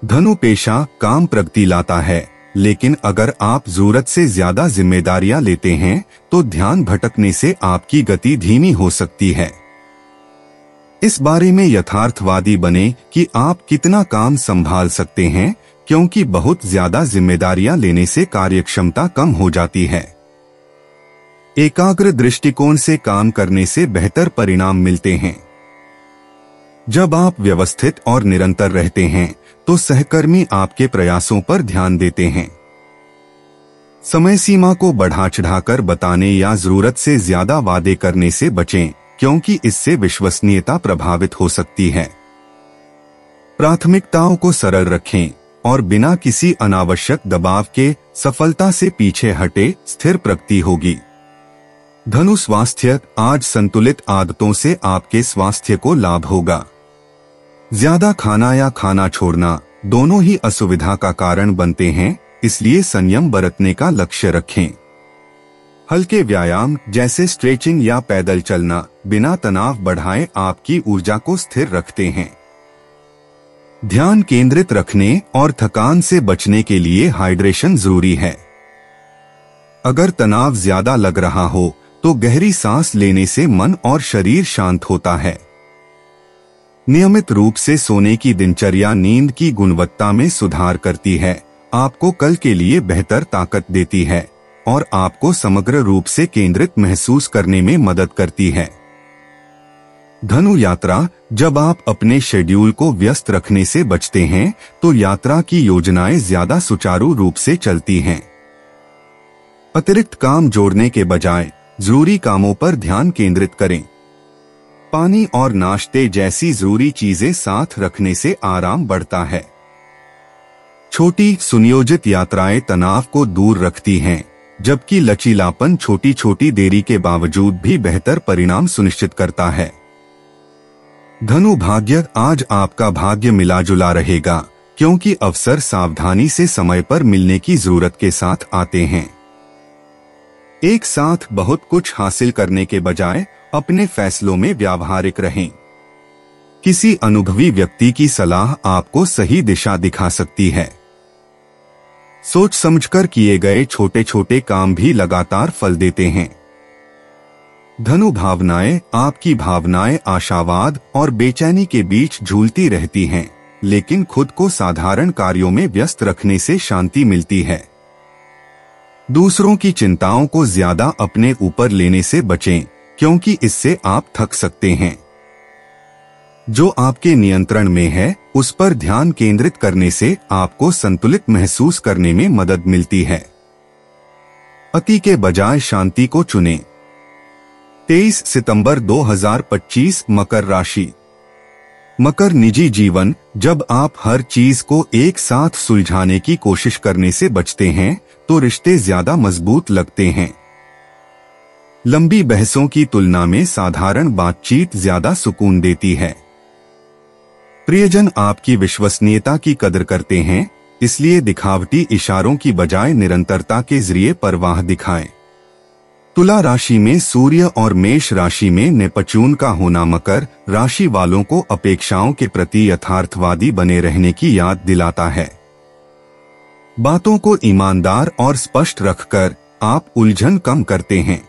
धनु पेशा काम प्रगति लाता है, लेकिन अगर आप जरूरत से ज्यादा जिम्मेदारियां लेते हैं तो ध्यान भटकने से आपकी गति धीमी हो सकती है। इस बारे में यथार्थवादी बने कि आप कितना काम संभाल सकते हैं, क्योंकि बहुत ज्यादा जिम्मेदारियां लेने से कार्यक्षमता कम हो जाती है। एकाग्र दृष्टिकोण से काम करने से बेहतर परिणाम मिलते हैं। जब आप व्यवस्थित और निरंतर रहते हैं तो सहकर्मी आपके प्रयासों पर ध्यान देते हैं। समय सीमा को बढ़ा चढ़ाकर बताने या जरूरत से ज्यादा वादे करने से बचें, क्योंकि इससे विश्वसनीयता प्रभावित हो सकती है। प्राथमिकताओं को सरल रखें और बिना किसी अनावश्यक दबाव के सफलता से पीछे हटे स्थिर प्रगति होगी। धनु स्वास्थ्य, आज संतुलित आदतों से आपके स्वास्थ्य को लाभ होगा। ज्यादा खाना या खाना छोड़ना दोनों ही असुविधा का कारण बनते हैं, इसलिए संयम बरतने का लक्ष्य रखें। हल्के व्यायाम जैसे स्ट्रेचिंग या पैदल चलना बिना तनाव बढ़ाए आपकी ऊर्जा को स्थिर रखते हैं। ध्यान केंद्रित रखने और थकान से बचने के लिए हाइड्रेशन जरूरी है। अगर तनाव ज्यादा लग रहा हो तो गहरी सांस लेने से मन और शरीर शांत होता है। नियमित रूप से सोने की दिनचर्या नींद की गुणवत्ता में सुधार करती है, आपको कल के लिए बेहतर ताकत देती है और आपको समग्र रूप से केंद्रित महसूस करने में मदद करती है। धनु यात्रा, जब आप अपने शेड्यूल को व्यस्त रखने से बचते हैं तो यात्रा की योजनाएं ज्यादा सुचारू रूप से चलती हैं। अतिरिक्त काम जोड़ने के बजाय जरूरी कामों पर ध्यान केंद्रित करें। पानी और नाश्ते जैसी जरूरी चीजें साथ रखने से आराम बढ़ता है। छोटी सुनियोजित यात्राएं तनाव को दूर रखती हैं, जबकि लचीलापन छोटी छोटी देरी के बावजूद भी बेहतर परिणाम सुनिश्चित करता है। धनु भाग्य, आज आपका भाग्य मिला जुला रहेगा, क्योंकि अवसर सावधानी से समय पर मिलने की जरूरत के साथ आते हैं। एक साथ बहुत कुछ हासिल करने के बजाय अपने फैसलों में व्यावहारिक रहें। किसी अनुभवी व्यक्ति की सलाह आपको सही दिशा दिखा सकती है। सोच समझकर किए गए छोटे छोटे काम भी लगातार फल देते हैं। धनु भावनाएं, आपकी भावनाएं आशावाद और बेचैनी के बीच झूलती रहती हैं, लेकिन खुद को साधारण कार्यों में व्यस्त रखने से शांति मिलती है। दूसरों की चिंताओं को ज्यादा अपने ऊपर लेने से बचें, क्योंकि इससे आप थक सकते हैं। जो आपके नियंत्रण में है उस पर ध्यान केंद्रित करने से आपको संतुलित महसूस करने में मदद मिलती है। अति के बजाय शांति को चुनें। 23 सितंबर 2025 मकर राशि। मकर, निजी जीवन, जब आप हर चीज को एक साथ सुलझाने की कोशिश करने से बचते हैं तो रिश्ते ज्यादा मजबूत लगते हैं। लंबी बहसों की तुलना में साधारण बातचीत ज्यादा सुकून देती है। प्रियजन आपकी विश्वसनीयता की कदर करते हैं, इसलिए दिखावटी इशारों की बजाय निरंतरता के जरिए परवाह दिखाएं। तुला राशि में सूर्य और मेष राशि में नेपच्यून का होना मकर राशि वालों को अपेक्षाओं के प्रति यथार्थवादी बने रहने की याद दिलाता है। बातों को ईमानदार और स्पष्ट रखकर आप उलझन कम करते हैं।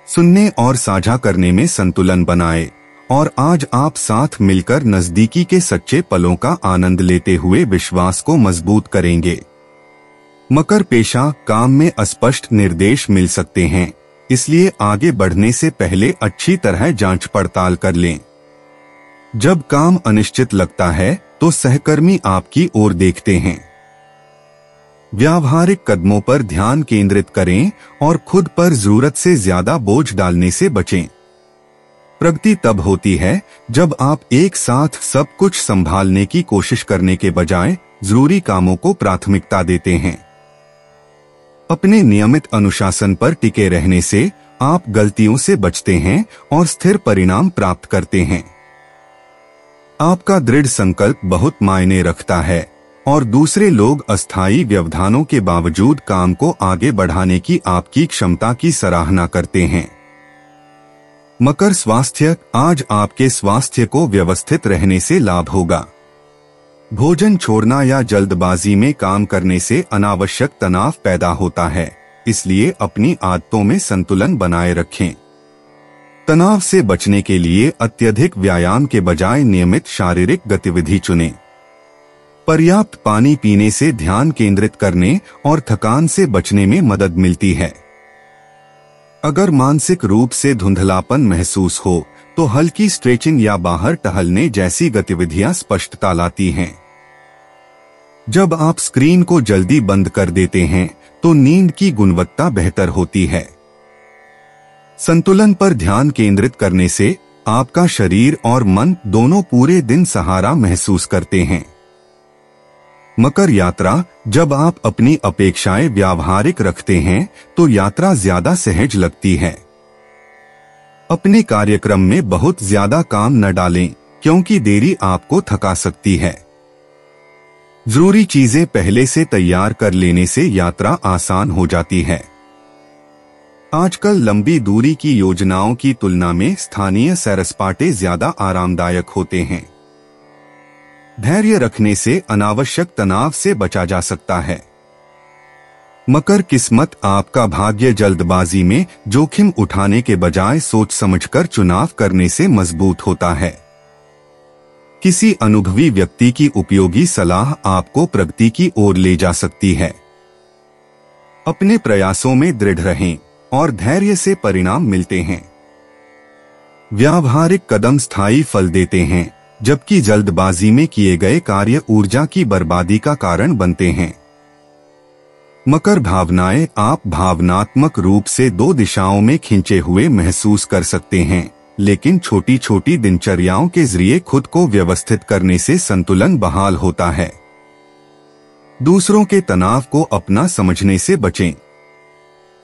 सुनने और साझा करने में संतुलन बनाएं और आज आप साथ मिलकर नजदीकी के सच्चे पलों का आनंद लेते हुए विश्वास को मजबूत करेंगे। मकर पेशा, काम में अस्पष्ट निर्देश मिल सकते हैं, इसलिए आगे बढ़ने से पहले अच्छी तरह जांच पड़ताल कर लें। जब काम अनिश्चित लगता है तो सहकर्मी आपकी ओर देखते हैं। व्यावहारिक कदमों पर ध्यान केंद्रित करें और खुद पर जरूरत से ज्यादा बोझ डालने से बचें। प्रगति तब होती है जब आप एक साथ सब कुछ संभालने की कोशिश करने के बजाय जरूरी कामों को प्राथमिकता देते हैं। अपने नियमित अनुशासन पर टिके रहने से आप गलतियों से बचते हैं और स्थिर परिणाम प्राप्त करते हैं। आपका दृढ़ संकल्प बहुत मायने रखता है और दूसरे लोग अस्थायी व्यवधानों के बावजूद काम को आगे बढ़ाने की आपकी क्षमता की सराहना करते हैं। मकर स्वास्थ्य, आज आपके स्वास्थ्य को व्यवस्थित रहने से लाभ होगा। भोजन छोड़ना या जल्दबाजी में काम करने से अनावश्यक तनाव पैदा होता है, इसलिए अपनी आदतों में संतुलन बनाए रखें। तनाव से बचने के लिए अत्यधिक व्यायाम के बजाय नियमित शारीरिक गतिविधि चुनें। पर्याप्त पानी पीने से ध्यान केंद्रित करने और थकान से बचने में मदद मिलती है। अगर मानसिक रूप से धुंधलापन महसूस हो तो हल्की स्ट्रेचिंग या बाहर टहलने जैसी गतिविधियां स्पष्टता लाती हैं। जब आप स्क्रीन को जल्दी बंद कर देते हैं तो नींद की गुणवत्ता बेहतर होती है। संतुलन पर ध्यान केंद्रित करने से आपका शरीर और मन दोनों पूरे दिन सहारा महसूस करते हैं। मकर यात्रा, जब आप अपनी अपेक्षाएं व्यावहारिक रखते हैं तो यात्रा ज्यादा सहज लगती है। अपने कार्यक्रम में बहुत ज्यादा काम न डालें, क्योंकि देरी आपको थका सकती है। जरूरी चीजें पहले से तैयार कर लेने से यात्रा आसान हो जाती है। आजकल लंबी दूरी की योजनाओं की तुलना में स्थानीय सैर-सपाटे ज्यादा आरामदायक होते हैं। धैर्य रखने से अनावश्यक तनाव से बचा जा सकता है। मकर किस्मत, आपका भाग्य जल्दबाजी में जोखिम उठाने के बजाय सोच समझकर चुनाव करने से मजबूत होता है। किसी अनुभवी व्यक्ति की उपयोगी सलाह आपको प्रगति की ओर ले जा सकती है। अपने प्रयासों में दृढ़ रहें और धैर्य से परिणाम मिलते हैं। व्यावहारिक कदम स्थायी फल देते हैं, जबकि जल्दबाजी में किए गए कार्य ऊर्जा की बर्बादी का कारण बनते हैं। मकर भावनाएं, आप भावनात्मक रूप से दो दिशाओं में खिंचे हुए महसूस कर सकते हैं, लेकिन छोटी छोटी दिनचर्याओं के जरिए खुद को व्यवस्थित करने से संतुलन बहाल होता है। दूसरों के तनाव को अपना समझने से बचें।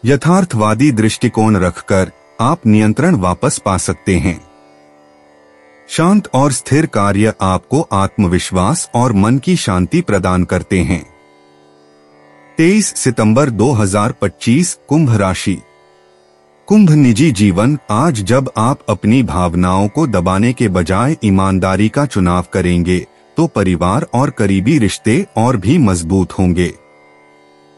यथार्थवादी दृष्टिकोण रखकर आप नियंत्रण वापस पा सकते हैं। शांत और स्थिर कार्य आपको आत्मविश्वास और मन की शांति प्रदान करते हैं। 23 सितंबर 2025, कुंभ राशि। कुंभ निजी जीवन, आज जब आप अपनी भावनाओं को दबाने के बजाय ईमानदारी का चुनाव करेंगे तो परिवार और करीबी रिश्ते और भी मजबूत होंगे।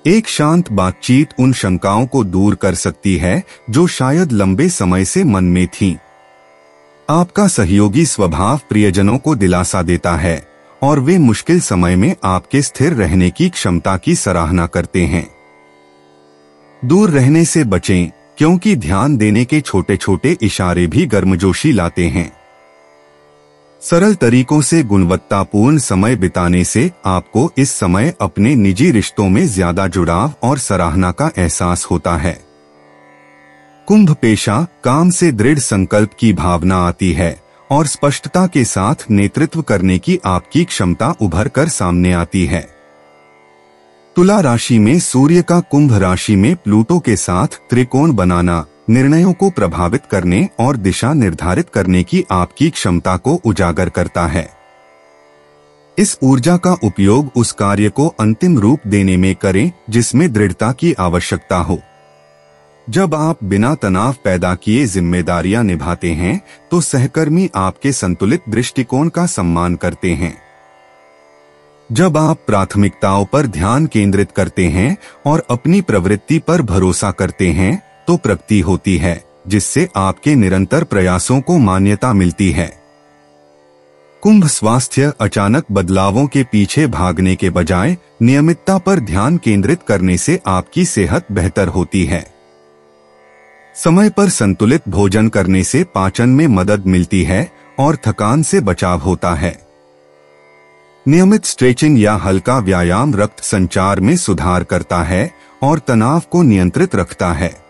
एक शांत बातचीत उन शंकाओं को दूर कर सकती है जो शायद लंबे समय से मन में थीं। आपका सहयोगी स्वभाव प्रियजनों को दिलासा देता है और वे मुश्किल समय में आपके स्थिर रहने की क्षमता की सराहना करते हैं। दूर रहने से बचें, क्योंकि ध्यान देने के छोटे छोटे इशारे भी गर्मजोशी लाते हैं। सरल तरीकों से गुणवत्तापूर्ण समय बिताने से आपको इस समय अपने निजी रिश्तों में ज्यादा जुड़ाव और सराहना का एहसास होता है। कुंभ पेशा, काम से दृढ़ संकल्प की भावना आती है और स्पष्टता के साथ नेतृत्व करने की आपकी क्षमता उभर कर सामने आती है। तुला राशि में सूर्य का कुंभ राशि में प्लूटो के साथ त्रिकोण बनाना निर्णयों को प्रभावित करने और दिशा निर्धारित करने की आपकी क्षमता को उजागर करता है। इस ऊर्जा का उपयोग उस कार्य को अंतिम रूप देने में करें जिसमें दृढ़ता की आवश्यकता हो। जब आप बिना तनाव पैदा किए जिम्मेदारियां निभाते हैं तो सहकर्मी आपके संतुलित दृष्टिकोण का सम्मान करते हैं। जब आप प्राथमिकताओं पर ध्यान केंद्रित करते हैं और अपनी प्रवृत्ति पर भरोसा करते हैं तो प्रगति होती है, जिससे आपके निरंतर प्रयासों को मान्यता मिलती है। कुंभ स्वास्थ्य, अचानक बदलावों के पीछे भागने के बजाय नियमितता पर ध्यान केंद्रित करने से आपकी सेहत बेहतर होती है। समय पर संतुलित भोजन करने से पाचन में मदद मिलती है और थकान से बचाव होता है। नियमित स्ट्रेचिंग या हल्का व्यायाम रक्त संचार में सुधार करता है और तनाव को नियंत्रित रखता है।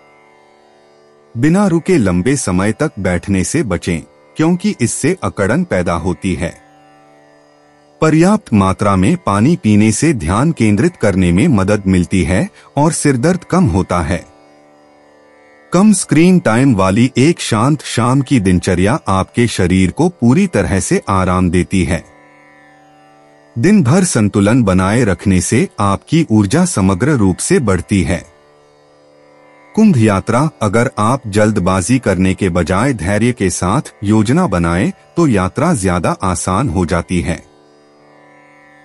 बिना रुके लंबे समय तक बैठने से बचें, क्योंकि इससे अकड़न पैदा होती है। पर्याप्त मात्रा में पानी पीने से ध्यान केंद्रित करने में मदद मिलती है और सिरदर्द कम होता है। कम स्क्रीन टाइम वाली एक शांत शाम की दिनचर्या आपके शरीर को पूरी तरह से आराम देती है। दिन भर संतुलन बनाए रखने से आपकी ऊर्जा समग्र रूप से बढ़ती है। कुंभ यात्रा। अगर आप जल्दबाजी करने के बजाय धैर्य के साथ योजना बनाएं, तो यात्रा ज्यादा आसान हो जाती है।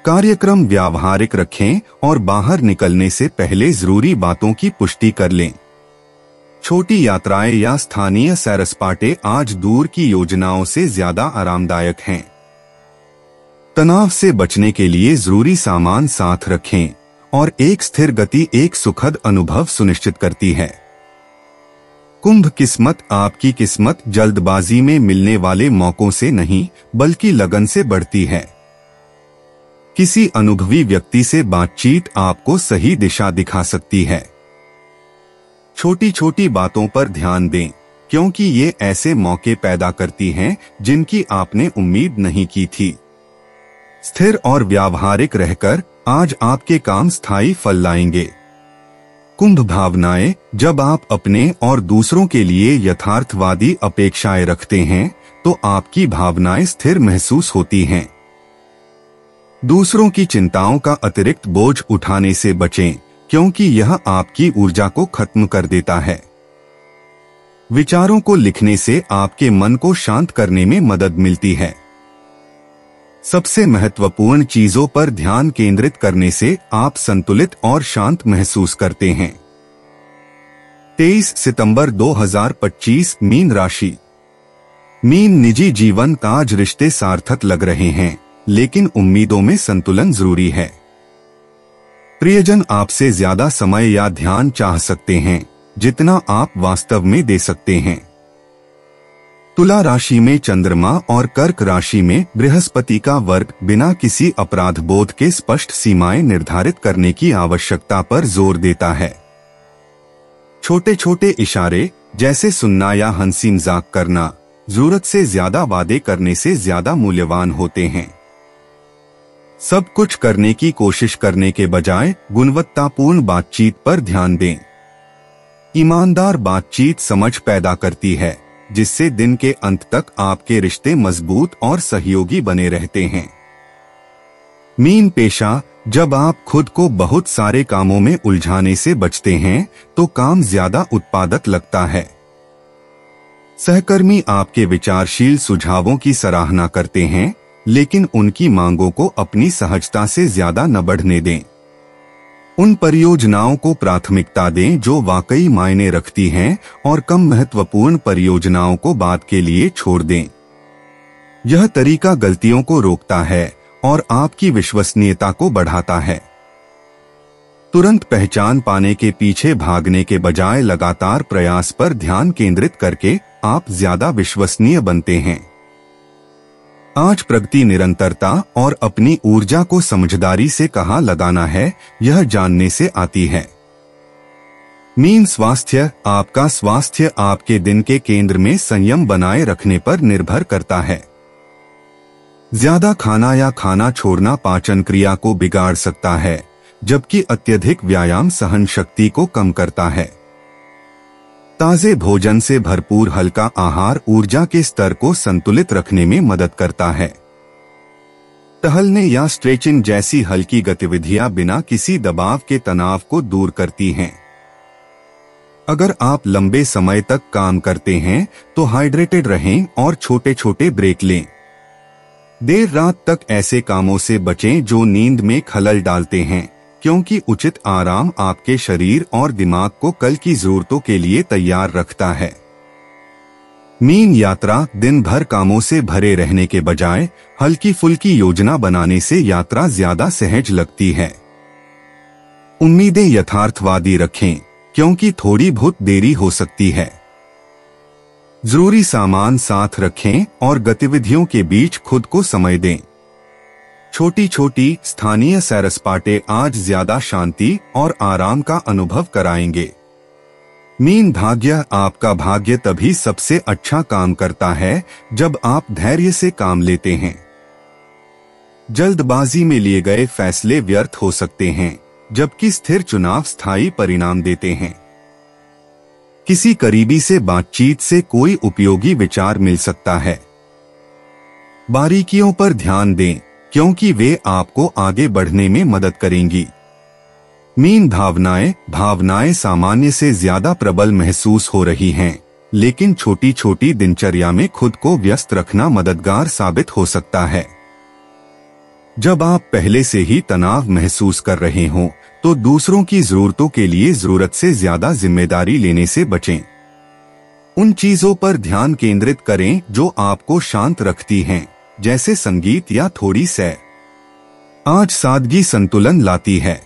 कार्यक्रम व्यावहारिक रखें और बाहर निकलने से पहले जरूरी बातों की पुष्टि कर लें। छोटी यात्राएं या स्थानीय सैर सपाटे आज दूर की योजनाओं से ज्यादा आरामदायक हैं। तनाव से बचने के लिए जरूरी सामान साथ रखें और एक स्थिर गति एक सुखद अनुभव सुनिश्चित करती है। कुंभ किस्मत। आपकी किस्मत जल्दबाजी में मिलने वाले मौकों से नहीं, बल्कि लगन से बढ़ती है। किसी अनुभवी व्यक्ति से बातचीत आपको सही दिशा दिखा सकती है। छोटी छोटी बातों पर ध्यान दें, क्योंकि ये ऐसे मौके पैदा करती हैं जिनकी आपने उम्मीद नहीं की थी। स्थिर और व्यावहारिक रहकर आज आपके काम स्थायी फल लाएंगे। कुंभ भावनाएं। जब आप अपने और दूसरों के लिए यथार्थवादी अपेक्षाएं रखते हैं, तो आपकी भावनाएं स्थिर महसूस होती हैं। दूसरों की चिंताओं का अतिरिक्त बोझ उठाने से बचें, क्योंकि यह आपकी ऊर्जा को खत्म कर देता है। विचारों को लिखने से आपके मन को शांत करने में मदद मिलती है। सबसे महत्वपूर्ण चीजों पर ध्यान केंद्रित करने से आप संतुलित और शांत महसूस करते हैं। 23 सितंबर 2025। मीन राशि। मीन। निजी जीवन काज रिश्ते सार्थक लग रहे हैं, लेकिन उम्मीदों में संतुलन जरूरी है। प्रियजन आपसे ज्यादा समय या ध्यान चाह सकते हैं, जितना आप वास्तव में दे सकते हैं। तुला राशि में चंद्रमा और कर्क राशि में बृहस्पति का वर्ग बिना किसी अपराध बोध के स्पष्ट सीमाएं निर्धारित करने की आवश्यकता पर जोर देता है। छोटे छोटे इशारे जैसे सुनना या हंसी मजाक करना जरूरत से ज्यादा वादे करने से ज्यादा मूल्यवान होते हैं। सब कुछ करने की कोशिश करने के बजाय गुणवत्तापूर्ण बातचीत पर ध्यान दें। ईमानदार बातचीत समझ पैदा करती है, जिससे दिन के अंत तक आपके रिश्ते मजबूत और सहयोगी बने रहते हैं। मीन पेशा। जब आप खुद को बहुत सारे कामों में उलझाने से बचते हैं, तो काम ज्यादा उत्पादक लगता है। सहकर्मी आपके विचारशील सुझावों की सराहना करते हैं, लेकिन उनकी मांगों को अपनी सहजता से ज्यादा न बढ़ने दें। उन परियोजनाओं को प्राथमिकता दें जो वाकई मायने रखती हैं, और कम महत्वपूर्ण परियोजनाओं को बाद के लिए छोड़ दें। यह तरीका गलतियों को रोकता है और आपकी विश्वसनीयता को बढ़ाता है। तुरंत पहचान पाने के पीछे भागने के बजाय लगातार प्रयास पर ध्यान केंद्रित करके आप ज्यादा विश्वसनीय बनते हैं। आज प्रगति निरंतरता और अपनी ऊर्जा को समझदारी से कहाँ लगाना है, यह जानने से आती है। मीन स्वास्थ्य। आपका स्वास्थ्य आपके दिन के केंद्र में संयम बनाए रखने पर निर्भर करता है। ज्यादा खाना या खाना छोड़ना पाचन क्रिया को बिगाड़ सकता है, जबकि अत्यधिक व्यायाम सहन शक्ति को कम करता है। ताजे भोजन से भरपूर हल्का आहार ऊर्जा के स्तर को संतुलित रखने में मदद करता है। टहलने या स्ट्रेचिंग जैसी हल्की गतिविधियां बिना किसी दबाव के तनाव को दूर करती हैं। अगर आप लंबे समय तक काम करते हैं, तो हाइड्रेटेड रहें और छोटे छोटे ब्रेक लें। देर रात तक ऐसे कामों से बचें जो नींद में खलल डालते हैं, क्योंकि उचित आराम आपके शरीर और दिमाग को कल की जरूरतों के लिए तैयार रखता है। मीन यात्रा। दिन भर कामों से भरे रहने के बजाय हल्की फुल्की योजना बनाने से यात्रा ज्यादा सहज लगती है। उम्मीदें यथार्थवादी रखें, क्योंकि थोड़ी बहुत देरी हो सकती है। जरूरी सामान साथ रखें और गतिविधियों के बीच खुद को समय दें। छोटी छोटी स्थानीय सैर सपाटे आज ज्यादा शांति और आराम का अनुभव कराएंगे। मीन भाग्य। आपका भाग्य तभी सबसे अच्छा काम करता है जब आप धैर्य से काम लेते हैं। जल्दबाजी में लिए गए फैसले व्यर्थ हो सकते हैं, जबकि स्थिर चुनाव स्थायी परिणाम देते हैं। किसी करीबी से बातचीत से कोई उपयोगी विचार मिल सकता है। बारीकियों पर ध्यान दें, क्योंकि वे आपको आगे बढ़ने में मदद करेंगी। मीन भावनाएं सामान्य से ज्यादा प्रबल महसूस हो रही हैं, लेकिन छोटी छोटी दिनचर्या में खुद को व्यस्त रखना मददगार साबित हो सकता है। जब आप पहले से ही तनाव महसूस कर रहे हों, तो दूसरों की जरूरतों के लिए जरूरत से ज्यादा जिम्मेदारी लेने से बचें। उन चीजों पर ध्यान केंद्रित करें जो आपको शांत रखती हैं, जैसे संगीत या थोड़ी सैर। आज सादगी संतुलन लाती है।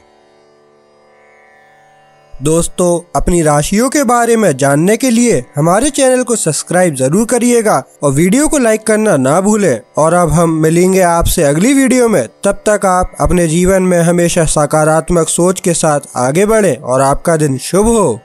दोस्तों, अपनी राशियों के बारे में जानने के लिए हमारे चैनल को सब्सक्राइब जरूर करिएगा और वीडियो को लाइक करना ना भूलें। और अब हम मिलेंगे आपसे अगली वीडियो में। तब तक आप अपने जीवन में हमेशा सकारात्मक सोच के साथ आगे बढ़ें और आपका दिन शुभ हो।